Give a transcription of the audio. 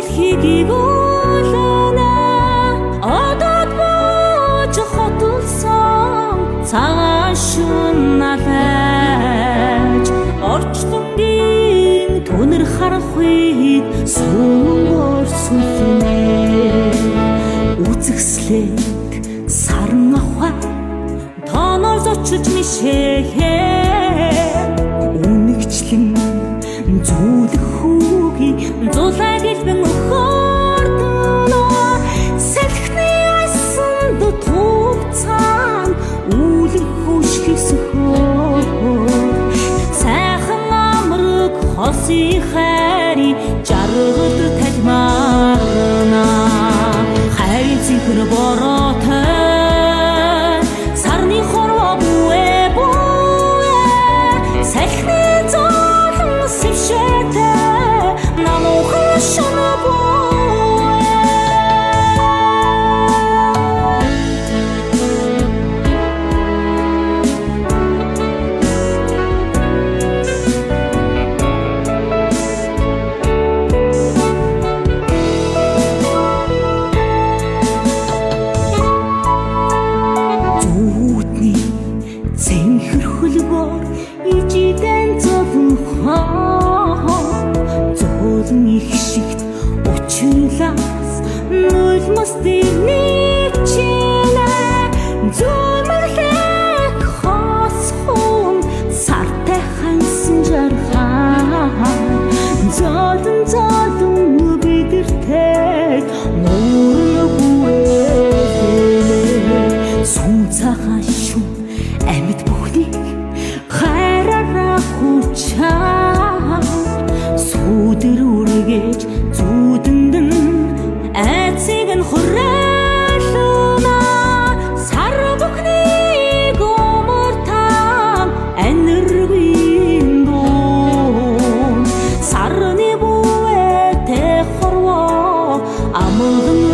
дэлхийг өлөнө одод бууж хотолсон цагаан шүн налж орчлонгийн түнэр харах үед сүрсүлнэ үзэсгэлэнт сарн авах тоноор зочиж мишээ үнэгчлэн зүйлэх хүүгийн зулаа гэлбэн өхөрдөнө салхины асан дутууцаан үүлэн хөшгөсөхөө сайхан амраг хосын хайри жаргал талмаарна хайр зихэр бороотой сарны хорвоо бүэ салхины зоолон сэвшээтэй намуухан шунаа цэнхэр хөлбөр ижидэн зовлон их шигт учирлаас нулмас дэрний чинэ зөмөрлөх хосхон сартай хансан жархаа золон бидэртэй нуургүй сүм цагаан шүн амьд бүхнийг хайраараа хүчаа сүдэр үргэж зүудэнд нь айцыг нь хураална сар бүхнийг өмөртам аниргүй дуу сарны бүэтэй хорвоо амган